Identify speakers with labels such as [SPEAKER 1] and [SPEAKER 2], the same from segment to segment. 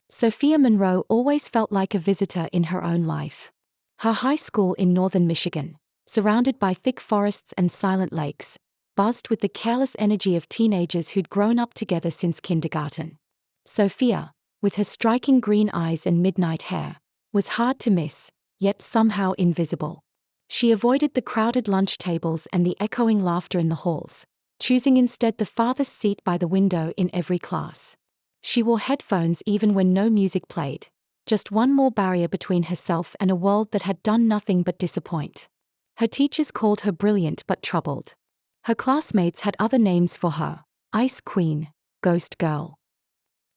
[SPEAKER 1] Sophia Monroe always felt like a visitor in her own life. Her high school in northern Michigan, surrounded by thick forests and silent lakes, buzzed with the careless energy of teenagers who'd grown up together since kindergarten. Sophia, with her striking green eyes and midnight hair, was hard to miss, yet somehow invisible. She avoided the crowded lunch tables and the echoing laughter in the halls, choosing instead the farthest seat by the window in every class. She wore headphones even when no music played, just one more barrier between herself and a world that had done nothing but disappoint. Her teachers called her brilliant but troubled. Her classmates had other names for her: Ice Queen, Ghost Girl.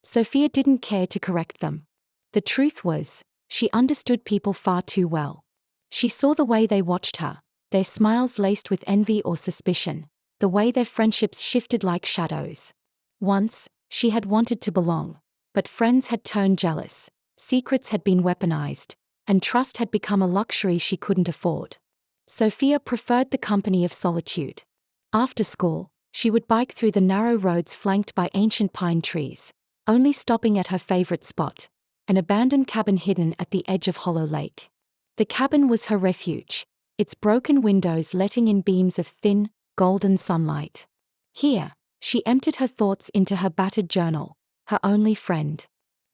[SPEAKER 1] Sophia didn't care to correct them. The truth was, she understood people far too well. She saw the way they watched her, their smiles laced with envy or suspicion, the way their friendships shifted like shadows. Once, she had wanted to belong, but friends had turned jealous, secrets had been weaponized, and trust had become a luxury she couldn't afford. Sophia preferred the company of solitude. After school, she would bike through the narrow roads flanked by ancient pine trees, only stopping at her favorite spot, an abandoned cabin hidden at the edge of Hollow Lake. The cabin was her refuge, its broken windows letting in beams of thin, golden sunlight. Here, she emptied her thoughts into her battered journal, her only friend.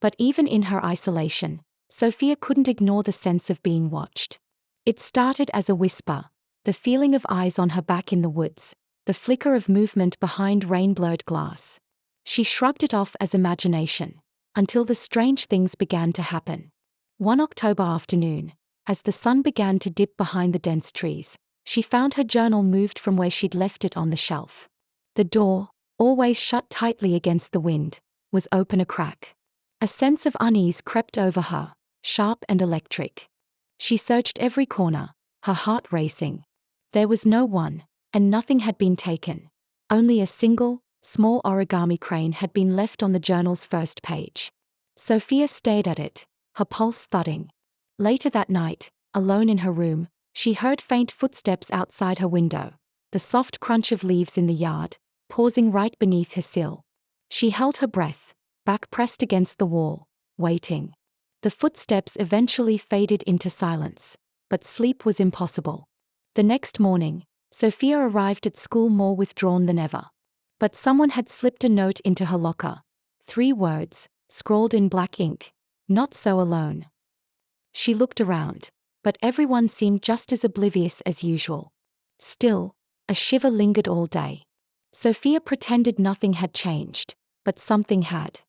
[SPEAKER 1] But even in her isolation, Sophia couldn't ignore the sense of being watched. It started as a whisper, the feeling of eyes on her back in the woods, the flicker of movement behind rain-blurred glass. She shrugged it off as imagination, until the strange things began to happen. One October afternoon, as the sun began to dip behind the dense trees, she found her journal moved from where she'd left it on the shelf. The door, always shut tightly against the wind, was open a crack. A sense of unease crept over her, sharp and electric. She searched every corner, her heart racing. There was no one, and nothing had been taken. Only a single, small origami crane had been left on the journal's first page. Sophia stared at it, her pulse thudding. Later that night, alone in her room, she heard faint footsteps outside her window, the soft crunch of leaves in the yard, pausing right beneath her sill. She held her breath, back pressed against the wall, waiting. The footsteps eventually faded into silence, but sleep was impossible. The next morning, Sophia arrived at school more withdrawn than ever. But someone had slipped a note into her locker. 3 words, scrawled in black ink: "Not so alone." She looked around, but everyone seemed just as oblivious as usual. Still, a shiver lingered all day. Sophia pretended nothing had changed, but something had.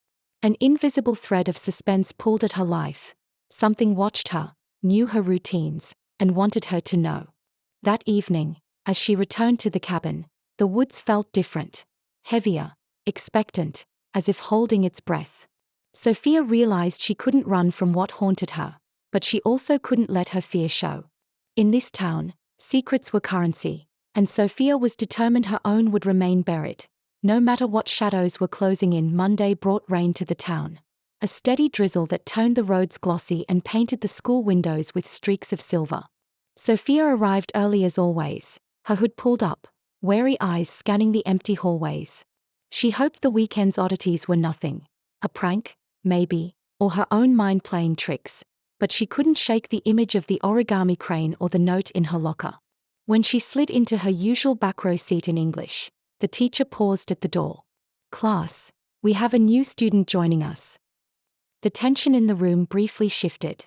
[SPEAKER 1] An invisible thread of suspense pulled at her life. Something watched her, knew her routines, and wanted her to know. That evening, as she returned to the cabin, the woods felt different, heavier, expectant, as if holding its breath. Sophia realized she couldn't run from what haunted her, but she also couldn't let her fear show. In this town, secrets were currency, and Sophia was determined her own would remain buried. No matter what shadows were closing in. Monday brought rain to the town. A steady drizzle that toned the roads glossy and painted the school windows with streaks of silver. Sophia arrived early as always, her hood pulled up, wary eyes scanning the empty hallways. She hoped the weekend's oddities were nothing, a prank, maybe, or her own mind playing tricks, but she couldn't shake the image of the origami crane or the note in her locker. When she slid into her usual back row seat in English, the teacher paused at the door. "Class, we have a new student joining us." The tension in the room briefly shifted.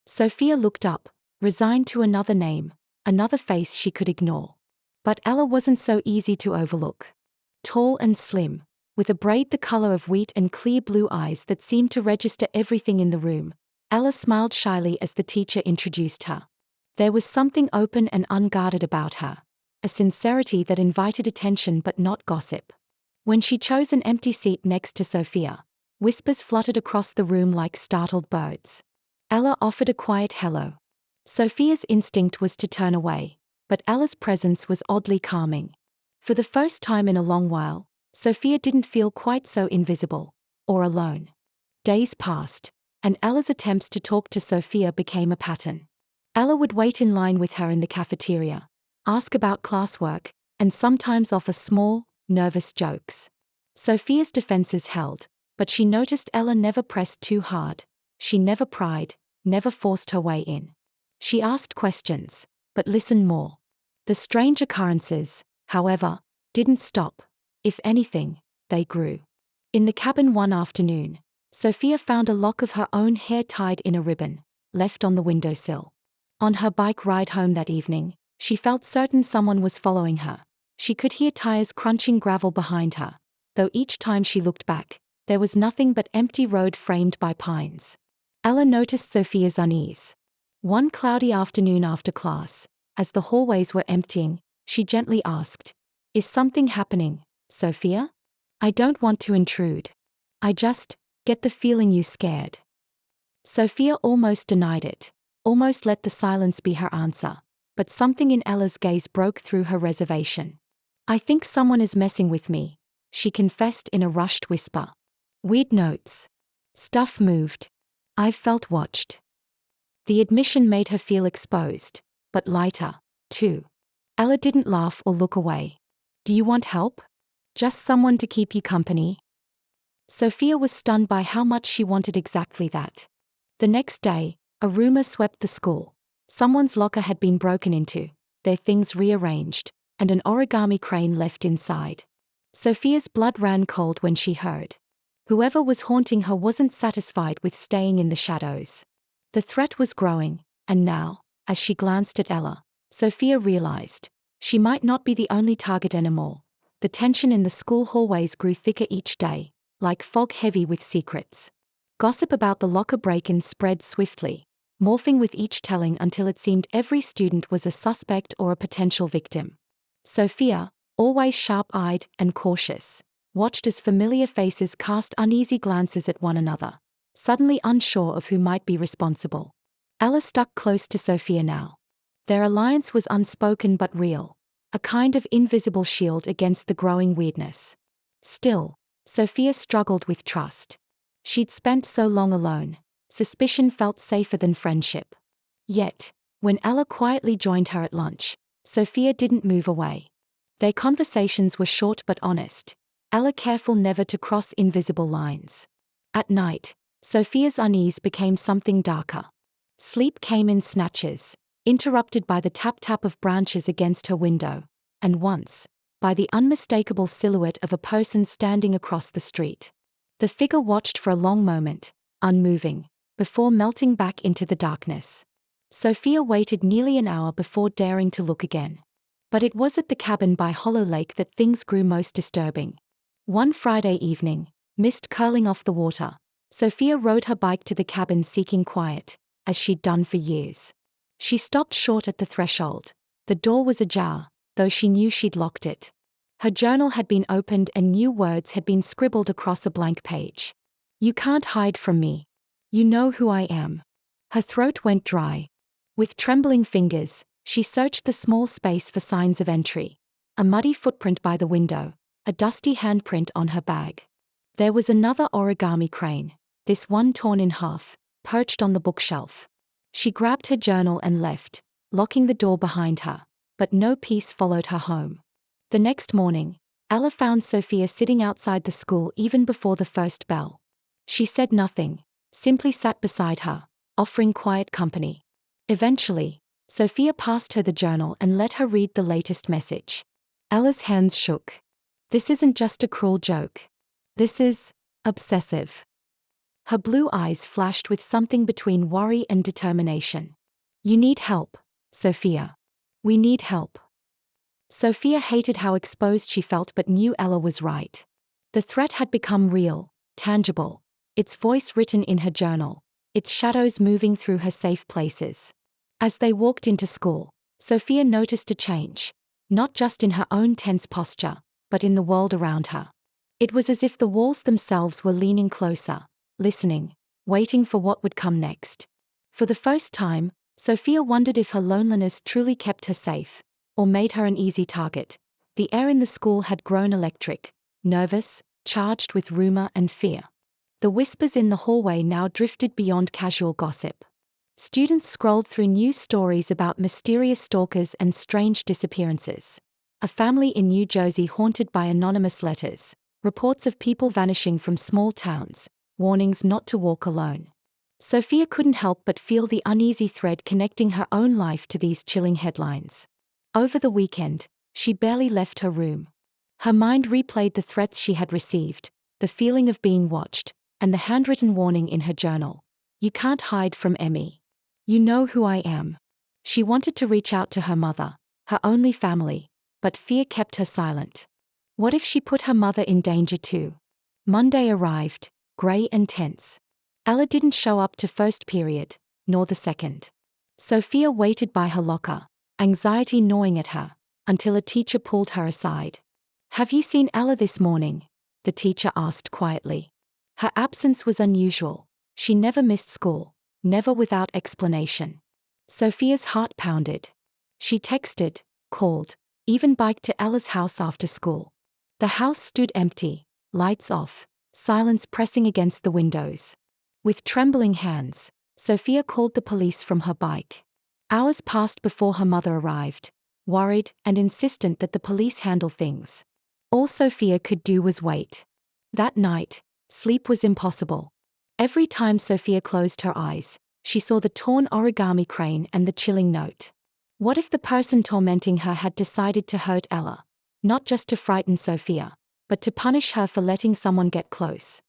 [SPEAKER 1] Sophia looked up, resigned to another name, another face she could ignore. But Ella wasn't so easy to overlook. Tall and slim, with a braid the color of wheat and clear blue eyes that seemed to register everything in the room, Ella smiled shyly as the teacher introduced her. There was something open and unguarded about her, a sincerity that invited attention but not gossip. When she chose an empty seat next to Sophia, whispers fluttered across the room like startled birds. Ella offered a quiet hello. Sophia's instinct was to turn away, but Ella's presence was oddly calming. For the first time in a long while, Sophia didn't feel quite so invisible, or alone. Days passed, and Ella's attempts to talk to Sophia became a pattern. Ella would wait in line with her in the cafeteria, ask about classwork, and sometimes offer small, nervous jokes. Sophia's defenses held, But she noticed Ella never pressed too hard. She never pried, never forced her way in. She asked questions, but listened more. The strange occurrences, however, didn't stop. If anything, they grew. In the cabin one afternoon, Sophia found a lock of her own hair tied in a ribbon, left on the windowsill. On her bike ride home that evening, she felt certain someone was following her. She could hear tires crunching gravel behind her, though each time she looked back, there was nothing but empty road framed by pines. Ella noticed Sophia's unease. One cloudy afternoon after class, as the hallways were emptying, she gently asked, "Is something happening, Sophia? I don't want to intrude. I just get the feeling you scared." Sophia almost denied it, almost let the silence be her answer, but something in Ella's gaze broke through her reservation. "I think someone is messing with me," she confessed in a rushed whisper. "Weird notes. Stuff moved. I've felt watched." The admission made her feel exposed, but lighter, too. Ella didn't laugh or look away. "Do you want help? Just someone to keep you company?" Sophia was stunned by how much she wanted exactly that. The next day, a rumor swept the school. Someone's locker had been broken into, their things rearranged, and an origami crane left inside. Sophia's blood ran cold when she heard. Whoever was haunting her wasn't satisfied with staying in the shadows. The threat was growing, and now, as she glanced at Ella, Sophia realized she might not be the only target anymore. The tension in the school hallways grew thicker each day, like fog heavy with secrets. Gossip about the locker break-in spread swiftly, morphing with each telling until it seemed every student was a suspect or a potential victim. Sophia, always sharp-eyed and cautious, watched as familiar faces cast uneasy glances at one another, suddenly unsure of who might be responsible. Ella stuck close to Sophia now. Their alliance was unspoken but real, a kind of invisible shield against the growing weirdness. Still, Sophia struggled with trust. She'd spent so long alone, suspicion felt safer than friendship. Yet, when Ella quietly joined her at lunch, Sophia didn't move away. Their conversations were short but honest, Ella careful never to cross invisible lines. At night, Sophia's unease became something darker. Sleep came in snatches, interrupted by the tap-tap of branches against her window, and once, by the unmistakable silhouette of a person standing across the street. The figure watched for a long moment, unmoving, before melting back into the darkness. Sophia waited nearly an hour before daring to look again. But it was at the cabin by Hollow Lake that things grew most disturbing. One Friday evening, mist curling off the water, Sophia rode her bike to the cabin seeking quiet, as she'd done for years. She stopped short at the threshold. The door was ajar, though she knew she'd locked it. Her journal had been opened and new words had been scribbled across a blank page. "You can't hide from me. You know who I am." Her throat went dry. With trembling fingers, she searched the small space for signs of entry. A muddy footprint by the window, a dusty handprint on her bag. There was another origami crane, this one torn in half, perched on the bookshelf. She grabbed her journal and left, locking the door behind her, but no peace followed her home. The next morning, Ella found Sophia sitting outside the school even before the first bell. She said nothing, simply sat beside her, offering quiet company. Eventually, Sophia passed her the journal and let her read the latest message. Ella's hands shook. "This isn't just a cruel joke. This is obsessive." Her blue eyes flashed with something between worry and determination. "You need help, Sophia. We need help." Sophia hated how exposed she felt but knew Ella was right. The threat had become real, tangible, its voice written in her journal, its shadows moving through her safe places. As they walked into school, Sophia noticed a change, not just in her own tense posture, but in the world around her. It was as if the walls themselves were leaning closer, listening, waiting for what would come next. For the first time, Sophia wondered if her loneliness truly kept her safe, or made her an easy target. The air in the school had grown electric, nervous, charged with rumor and fear. The whispers in the hallway now drifted beyond casual gossip. Students scrolled through news stories about mysterious stalkers and strange disappearances. A family in New Jersey haunted by anonymous letters, reports of people vanishing from small towns, warnings not to walk alone. Sophia couldn't help but feel the uneasy thread connecting her own life to these chilling headlines. Over the weekend, she barely left her room. Her mind replayed the threats she had received, the feeling of being watched, and the handwritten warning in her journal. "You can't hide from Emmy. You know who I am." She wanted to reach out to her mother, her only family, but fear kept her silent. What if she put her mother in danger too? Monday arrived, grey and tense. Ella didn't show up to first period, nor the second. Sophia waited by her locker, anxiety gnawing at her, until a teacher pulled her aside. "Have you seen Ella this morning?" the teacher asked quietly. Her absence was unusual. She never missed school, never without explanation. Sophia's heart pounded. She texted, called, even biked to Ella's house after school. The house stood empty, lights off, silence pressing against the windows. With trembling hands, Sophia called the police from her bike. Hours passed before her mother arrived, worried and insistent that the police handle things. All Sophia could do was wait. That night, sleep was impossible. Every time Sophia closed her eyes, she saw the torn origami crane and the chilling note. What if the person tormenting her had decided to hurt Ella? Not just to frighten Sophia, but to punish her for letting someone get close.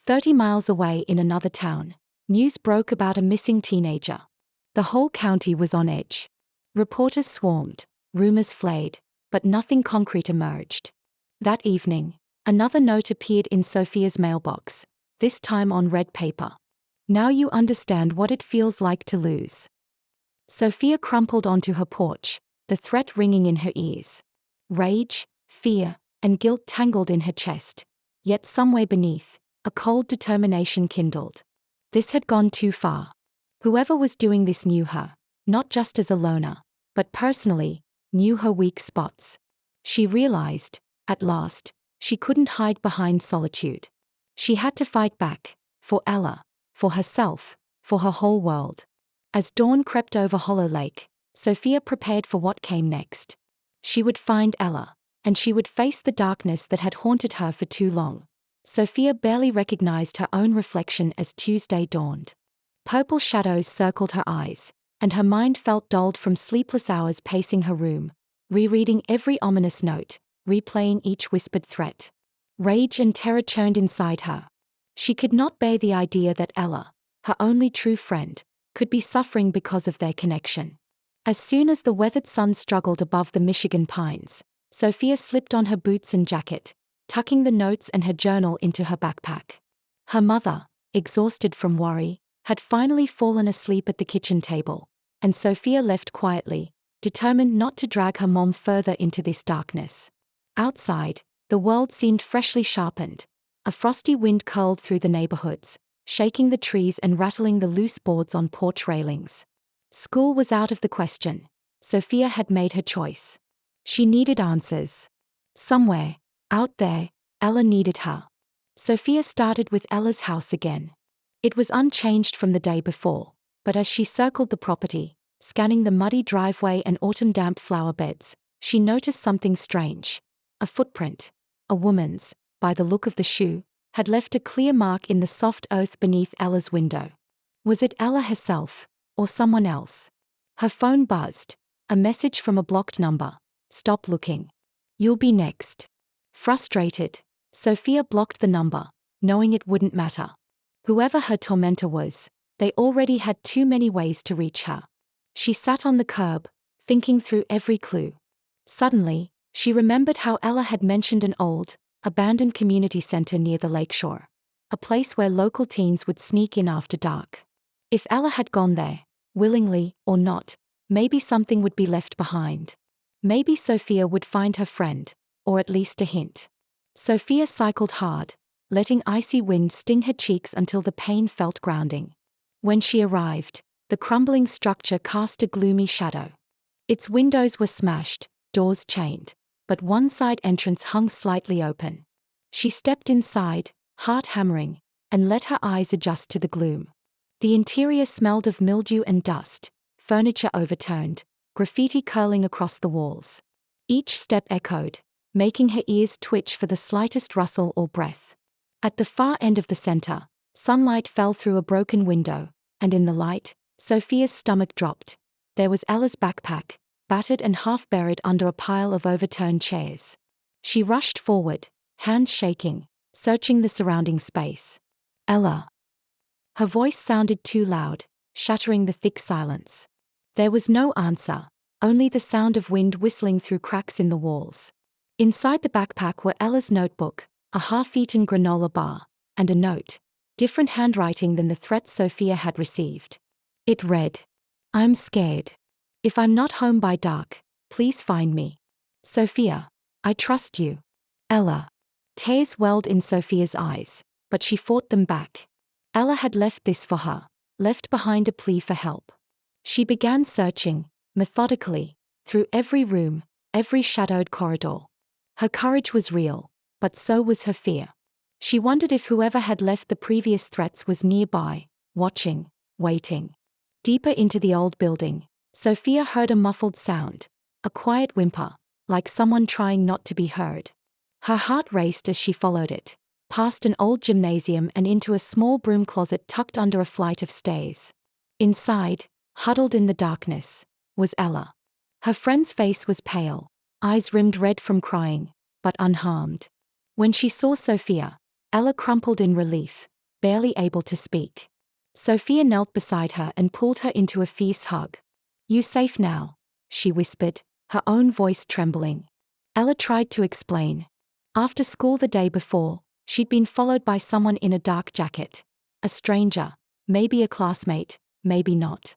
[SPEAKER 1] 30 miles away in another town, news broke about a missing teenager. The whole county was on edge. Reporters swarmed, rumors flared, but nothing concrete emerged. That evening, another note appeared in Sophia's mailbox, this time on red paper. "Now you understand what it feels like to lose." Sophia crumpled onto her porch, the threat ringing in her ears. Rage, fear, and guilt tangled in her chest, yet somewhere beneath, a cold determination kindled. This had gone too far. Whoever was doing this knew her, not just as a loner, but personally, knew her weak spots. She realized, at last, she couldn't hide behind solitude. She had to fight back, for Ella, for herself, for her whole world. As dawn crept over Hollow Lake, Sophia prepared for what came next. She would find Ella, and she would face the darkness that had haunted her for too long. Sophia barely recognized her own reflection as Tuesday dawned. Purple shadows circled her eyes, and her mind felt dulled from sleepless hours pacing her room, rereading every ominous note, replaying each whispered threat. Rage and terror churned inside her. She could not bear the idea that Ella, her only true friend, could be suffering because of their connection. As soon as the weathered sun struggled above the Michigan pines, Sophia slipped on her boots and jacket, tucking the notes and her journal into her backpack. Her mother, exhausted from worry, had finally fallen asleep at the kitchen table, and Sophia left quietly, determined not to drag her mom further into this darkness. Outside, the world seemed freshly sharpened. A frosty wind curled through the neighborhoods, shaking the trees and rattling the loose boards on porch railings. School was out of the question. Sophia had made her choice. She needed answers. Somewhere, out there, Ella needed her. Sophia started with Ella's house again. It was unchanged from the day before, but as she circled the property, scanning the muddy driveway and autumn-damp flower beds, she noticed something strange. A footprint, a woman's, by the look of the shoe, had left a clear mark in the soft earth beneath Ella's window. Was it Ella herself, or someone else? Her phone buzzed, a message from a blocked number. "Stop looking. You'll be next." Frustrated, Sophia blocked the number, knowing it wouldn't matter. Whoever her tormentor was, they already had too many ways to reach her. She sat on the curb, thinking through every clue. Suddenly, she remembered how Ella had mentioned an old, abandoned community center near the lakeshore, a place where local teens would sneak in after dark. If Ella had gone there, willingly or not, maybe something would be left behind. Maybe Sophia would find her friend, or at least a hint. Sophia cycled hard, letting icy wind sting her cheeks until the pain felt grounding. When she arrived, the crumbling structure cast a gloomy shadow. Its windows were smashed, doors chained, but one side entrance hung slightly open. She stepped inside, heart hammering, and let her eyes adjust to the gloom. The interior smelled of mildew and dust, furniture overturned, graffiti curling across the walls. Each step echoed, making her ears twitch for the slightest rustle or breath. At the far end of the center, sunlight fell through a broken window, and in the light, Sophia's stomach dropped. There was Ella's backpack, battered and half buried under a pile of overturned chairs. She rushed forward, hands shaking, searching the surrounding space. Ella. Her voice sounded too loud, shattering the thick silence. There was no answer, only the sound of wind whistling through cracks in the walls. Inside the backpack were Ella's notebook, a half-eaten granola bar, and a note, different handwriting than the threats Sophia had received. It read, "I'm scared. If I'm not home by dark, please find me. Sophia, I trust you." Ella. Tears welled in Sophia's eyes, but she fought them back. Ella had left this for her, left behind a plea for help. She began searching, methodically, through every room, every shadowed corridor. Her courage was real, but so was her fear. She wondered if whoever had left the previous threats was nearby, watching, waiting. Deeper into the old building, Sophia heard a muffled sound, a quiet whimper, like someone trying not to be heard. Her heart raced as she followed it, past an old gymnasium and into a small broom closet tucked under a flight of stairs. Inside, huddled in the darkness, was Ella. Her friend's face was pale, eyes rimmed red from crying, but unharmed. When she saw Sophia, Ella crumpled in relief, barely able to speak. Sophia knelt beside her and pulled her into a fierce hug. "You safe now?" she whispered, her own voice trembling. Ella tried to explain. After school the day before, she'd been followed by someone in a dark jacket. A stranger, maybe a classmate, maybe not.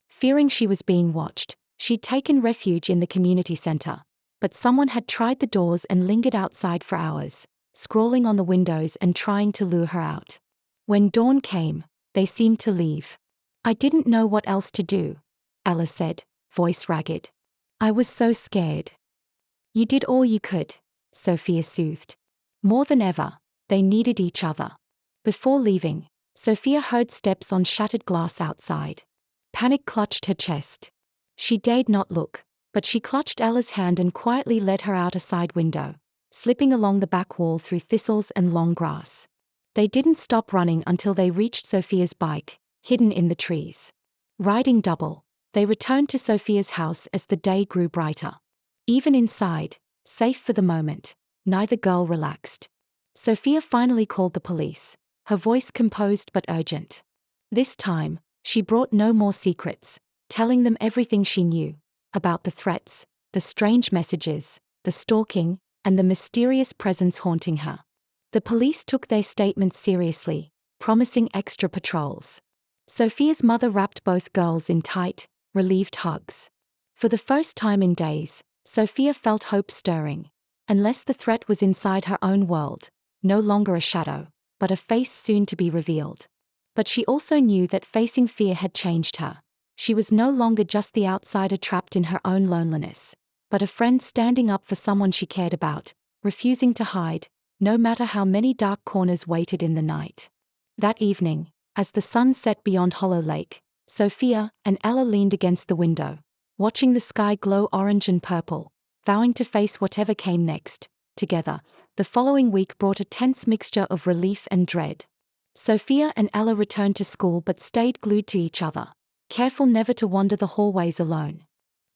[SPEAKER 1] Fearing she was being watched, she'd taken refuge in the community center. But someone had tried the doors and lingered outside for hours, scrawling on the windows and trying to lure her out. When dawn came, they seemed to leave. "I didn't know what else to do," Ella said, voice ragged. "I was so scared." "You did all you could," Sophia soothed. More than ever, they needed each other. Before leaving, Sophia heard steps on shattered glass outside. Panic clutched her chest. She dared not look, but she clutched Ella's hand and quietly led her out a side window, slipping along the back wall through thistles and long grass. They didn't stop running until they reached Sophia's bike, hidden in the trees. Riding double, they returned to Sophia's house as the day grew brighter. Even inside, safe for the moment, neither girl relaxed. Sophia finally called the police, her voice composed but urgent. This time, she brought no more secrets, telling them everything she knew about the threats, the strange messages, the stalking, and the mysterious presence haunting her. The police took their statements seriously, promising extra patrols. Sophia's mother wrapped both girls in tight, relieved hugs. For the first time in days, Sophia felt hope stirring. Unless the threat was inside her own world, no longer a shadow, but a face soon to be revealed. But she also knew that facing fear had changed her. She was no longer just the outsider trapped in her own loneliness, but a friend standing up for someone she cared about, refusing to hide, no matter how many dark corners waited in the night. That evening, as the sun set beyond Hollow Lake, Sophia and Ella leaned against the window, watching the sky glow orange and purple, vowing to face whatever came next. Together, the following week brought a tense mixture of relief and dread. Sophia and Ella returned to school but stayed glued to each other, careful never to wander the hallways alone.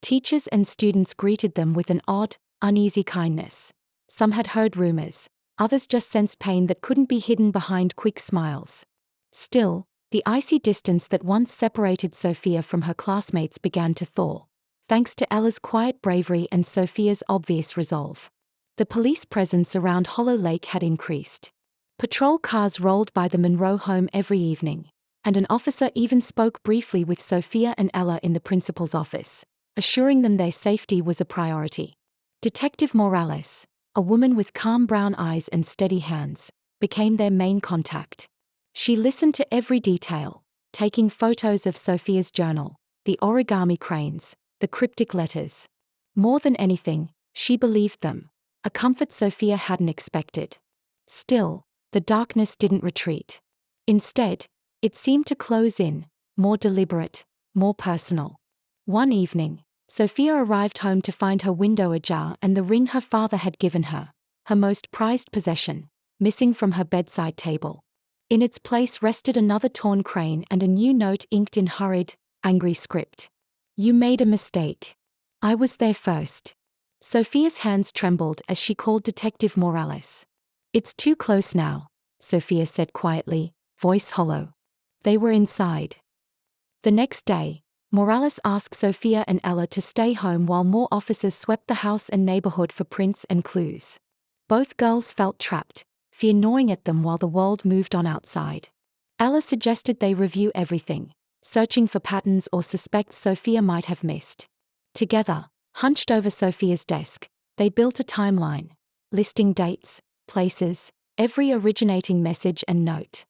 [SPEAKER 1] Teachers and students greeted them with an odd, uneasy kindness. Some had heard rumors, others just sensed pain that couldn't be hidden behind quick smiles. Still, the icy distance that once separated Sophia from her classmates began to thaw, thanks to Ella's quiet bravery and Sophia's obvious resolve. The police presence around Hollow Lake had increased. Patrol cars rolled by the Monroe home every evening, and an officer even spoke briefly with Sophia and Ella in the principal's office, assuring them their safety was a priority. Detective Morales, a woman with calm brown eyes and steady hands, became their main contact. She listened to every detail, taking photos of Sophia's journal, the origami cranes, the cryptic letters. More than anything, she believed them, a comfort Sophia hadn't expected. Still, the darkness didn't retreat. Instead, it seemed to close in, more deliberate, more personal. One evening, Sophia arrived home to find her window ajar and the ring her father had given her most prized possession, missing from her bedside table. In its place rested another torn crane and a new note inked in hurried, angry script. "You made a mistake. I was there first." Sophia's hands trembled as she called Detective Morales. "It's too close now," Sophia said quietly, voice hollow. They were inside. The next day, Morales asked Sophia and Ella to stay home while more officers swept the house and neighborhood for prints and clues. Both girls felt trapped, fear gnawing at them while the world moved on outside. Ella suggested they review everything, searching for patterns or suspects Sophia might have missed. Together, hunched over Sophia's desk, they built a timeline, listing dates, places, every originating message and note.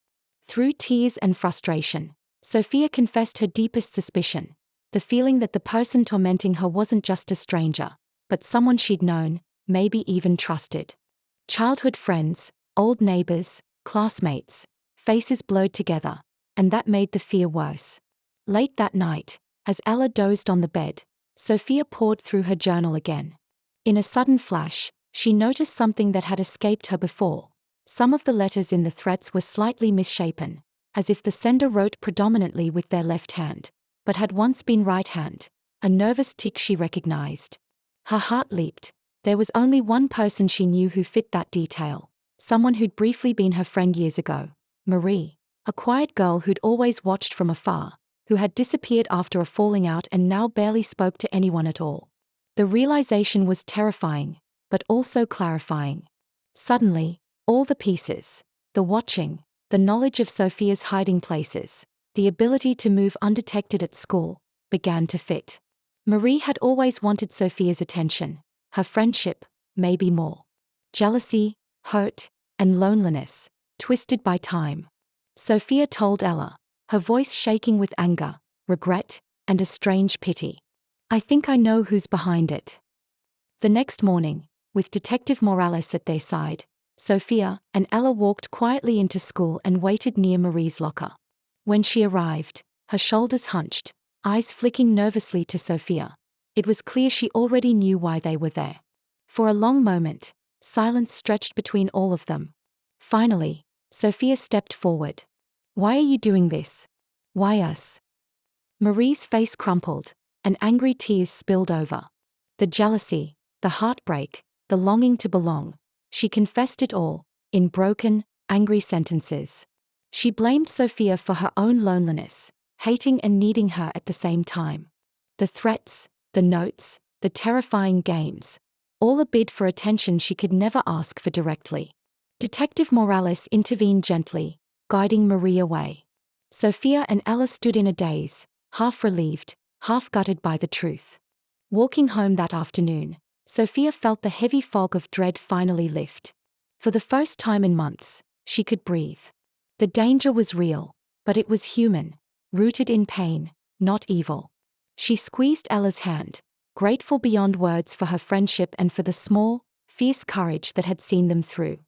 [SPEAKER 1] Through tears and frustration, Sophia confessed her deepest suspicion, the feeling that the person tormenting her wasn't just a stranger, but someone she'd known, maybe even trusted. Childhood friends, old neighbors, classmates, faces blurred together, and that made the fear worse. Late that night, as Ella dozed on the bed, Sophia pored through her journal again. In a sudden flash, she noticed something that had escaped her before. Some of the letters in the threats were slightly misshapen, as if the sender wrote predominantly with their left hand, but had once been right hand, a nervous tic she recognized. Her heart leaped. There was only one person she knew who fit that detail, someone who'd briefly been her friend years ago, Marie, a quiet girl who'd always watched from afar, who had disappeared after a falling out and now barely spoke to anyone at all. The realization was terrifying, but also clarifying. Suddenly, all the pieces, the watching, the knowledge of Sophia's hiding places, the ability to move undetected at school, began to fit. Marie had always wanted Sophia's attention, her friendship, maybe more. Jealousy, hurt, and loneliness, twisted by time. Sophia told Ella, her voice shaking with anger, regret, and a strange pity. "I think I know who's behind it." The next morning, with Detective Morales at their side, Sophia and Ella walked quietly into school and waited near Marie's locker. When she arrived, her shoulders hunched, eyes flicking nervously to Sophia, it was clear she already knew why they were there. For a long moment, silence stretched between all of them. Finally, Sophia stepped forward. "Why are you doing this? Why us?" Marie's face crumpled, and angry tears spilled over. The jealousy, the heartbreak, the longing to belong, she confessed it all, in broken, angry sentences. She blamed Sophia for her own loneliness, hating and needing her at the same time. The threats, the notes, the terrifying games, all a bid for attention she could never ask for directly. Detective Morales intervened gently, guiding Marie away. Sophia and Ella stood in a daze, half relieved, half gutted by the truth. Walking home that afternoon, Sophia felt the heavy fog of dread finally lift. For the first time in months, she could breathe. The danger was real, but it was human, rooted in pain, not evil. She squeezed Ella's hand, grateful beyond words for her friendship and for the small, fierce courage that had seen them through.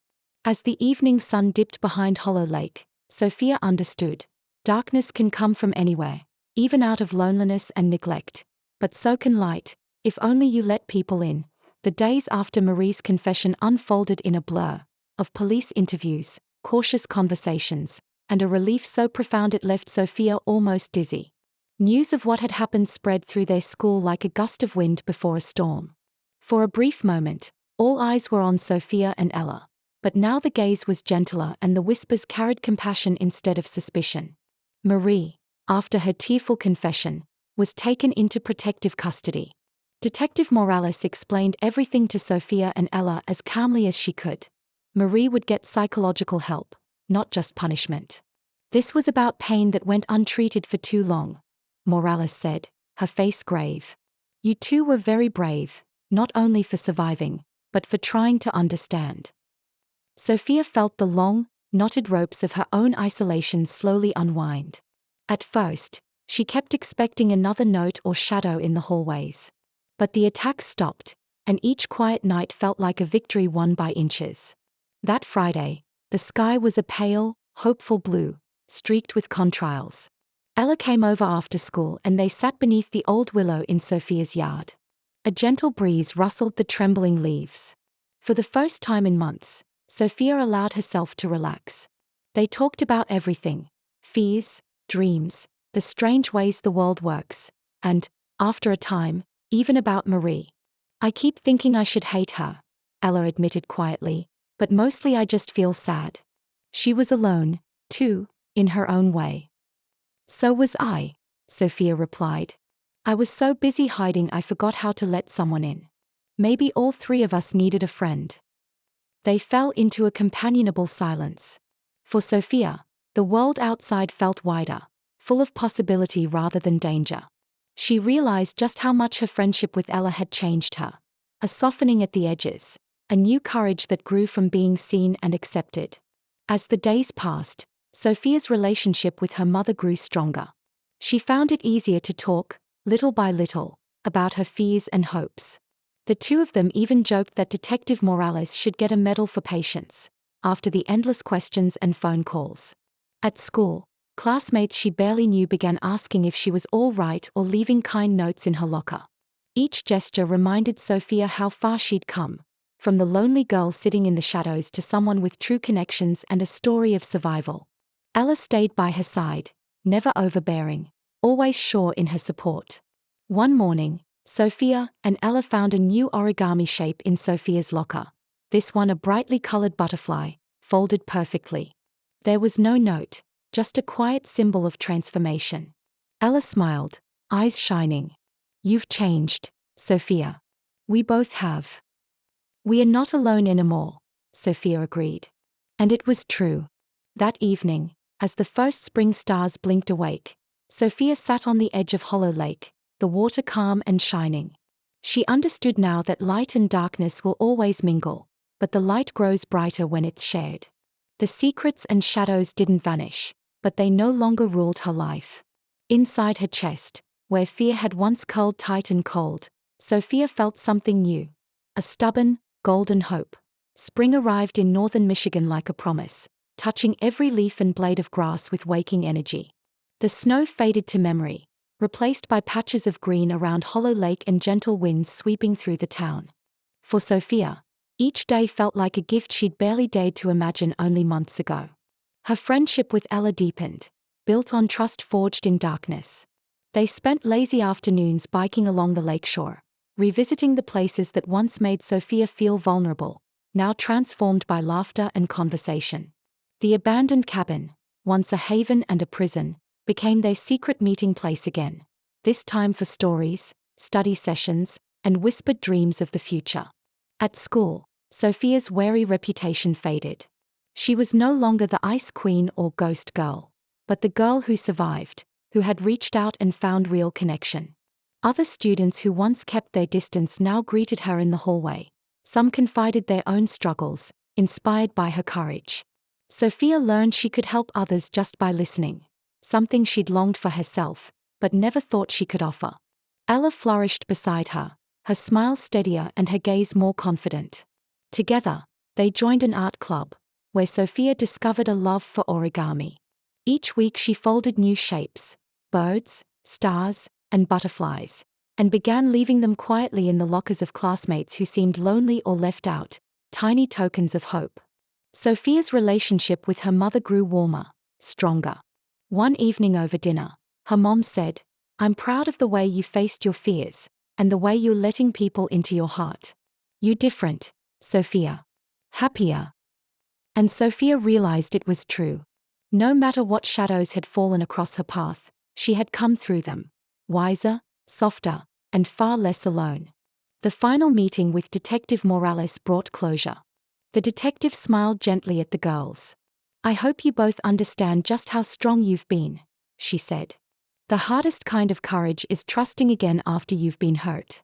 [SPEAKER 1] As the evening sun dipped behind Hollow Lake, Sophia understood. Darkness can come from anywhere, even out of loneliness and neglect. But so can light, if only you let people in. The days after Marie's confession unfolded in a blur of police interviews, cautious conversations, and a relief so profound it left Sophia almost dizzy. News of what had happened spread through their school like a gust of wind before a storm. For a brief moment, all eyes were on Sophia and Ella, but now the gaze was gentler and the whispers carried compassion instead of suspicion. Marie, after her tearful confession, was taken into protective custody. Detective Morales explained everything to Sophia and Ella as calmly as she could. Marie would get psychological help, not just punishment. This was about pain that went untreated for too long, Morales said, her face grave. You two were very brave, not only for surviving, but for trying to understand. Sophia felt the long, knotted ropes of her own isolation slowly unwind. At first, she kept expecting another note or shadow in the hallways. But the attacks stopped, and each quiet night felt like a victory won by inches. That Friday, the sky was a pale, hopeful blue, streaked with contrails. Ella came over after school and they sat beneath the old willow in Sophia's yard. A gentle breeze rustled the trembling leaves. For the first time in months, Sophia allowed herself to relax. They talked about everything: fears, dreams, the strange ways the world works, and, after a time, even about Marie. "I keep thinking I should hate her," Ella admitted quietly, "but mostly I just feel sad." She was alone, too, in her own way. "So was I," Sophia replied. "I was so busy hiding I forgot how to let someone in. Maybe all three of us needed a friend." They fell into a companionable silence. For Sophia, the world outside felt wider, full of possibility rather than danger. She realized just how much her friendship with Ella had changed her. A softening at the edges, a new courage that grew from being seen and accepted. As the days passed, Sophia's relationship with her mother grew stronger. She found it easier to talk, little by little, about her fears and hopes. The two of them even joked that Detective Morales should get a medal for patience, after the endless questions and phone calls. At school, classmates she barely knew began asking if she was all right or leaving kind notes in her locker. Each gesture reminded Sophia how far she'd come, from the lonely girl sitting in the shadows to someone with true connections and a story of survival. Ella stayed by her side, never overbearing, always sure in her support. One morning, Sophia and Ella found a new origami shape in Sophia's locker, this one a brightly colored butterfly, folded perfectly. There was no note, just a quiet symbol of transformation. Ella smiled, eyes shining. "You've changed, Sophia. We both have." "We are not alone anymore," Sophia agreed. And it was true. That evening, as the first spring stars blinked awake, Sophia sat on the edge of Hollow Lake, the water calm and shining. She understood now that light and darkness will always mingle, but the light grows brighter when it's shared. The secrets and shadows didn't vanish, but they no longer ruled her life. Inside her chest, where fear had once curled tight and cold, Sophia felt something new. A stubborn, golden hope. Spring arrived in northern Michigan like a promise, touching every leaf and blade of grass with waking energy. The snow faded to memory, replaced by patches of green around Hollow Lake and gentle winds sweeping through the town. For Sophia, each day felt like a gift she'd barely dared to imagine only months ago. Her friendship with Ella deepened, built on trust forged in darkness. They spent lazy afternoons biking along the lakeshore, revisiting the places that once made Sophia feel vulnerable, now transformed by laughter and conversation. The abandoned cabin, once a haven and a prison, became their secret meeting place again, this time for stories, study sessions, and whispered dreams of the future. At school, Sophia's wary reputation faded. She was no longer the ice queen or ghost girl, but the girl who survived, who had reached out and found real connection. Other students who once kept their distance now greeted her in the hallway. Some confided their own struggles, inspired by her courage. Sophia learned she could help others just by listening, something she'd longed for herself, but never thought she could offer. Ella flourished beside her, her smile steadier and her gaze more confident. Together, they joined an art club, where Sophia discovered a love for origami. Each week she folded new shapes, birds, stars, and butterflies, and began leaving them quietly in the lockers of classmates who seemed lonely or left out, tiny tokens of hope. Sophia's relationship with her mother grew warmer, stronger. One evening over dinner, her mom said, "I'm proud of the way you faced your fears, and the way you're letting people into your heart. You're different, Sophia. Happier." And Sophia realized it was true. No matter what shadows had fallen across her path, she had come through them, wiser, softer, and far less alone. The final meeting with Detective Morales brought closure. The detective smiled gently at the girls. "I hope you both understand just how strong you've been," she said. "The hardest kind of courage is trusting again after you've been hurt."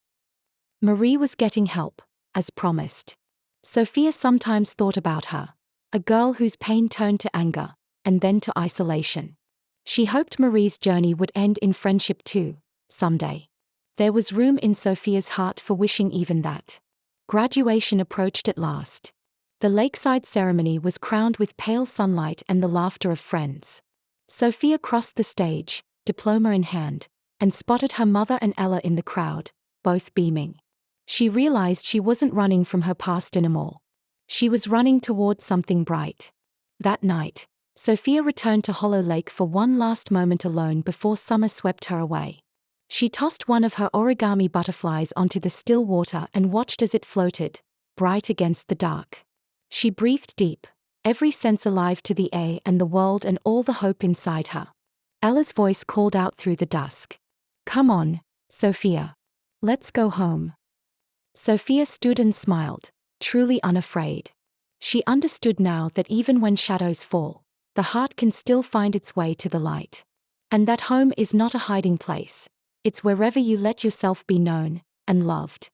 [SPEAKER 1] Marie was getting help, as promised. Sophia sometimes thought about her, a girl whose pain turned to anger, and then to isolation. She hoped Marie's journey would end in friendship too, someday. There was room in Sophia's heart for wishing even that. Graduation approached at last. The lakeside ceremony was crowned with pale sunlight and the laughter of friends. Sophia crossed the stage, diploma in hand, and spotted her mother and Ella in the crowd, both beaming. She realized she wasn't running from her past anymore. She was running towards something bright. That night, Sophia returned to Hollow Lake for one last moment alone before summer swept her away. She tossed one of her origami butterflies onto the still water and watched as it floated, bright against the dark. She breathed deep, every sense alive to the air and the world and all the hope inside her. Ella's voice called out through the dusk. "Come on, Sophia. Let's go home." Sophia stood and smiled, truly unafraid. She understood now that even when shadows fall, the heart can still find its way to the light. And that home is not a hiding place. It's wherever you let yourself be known and loved.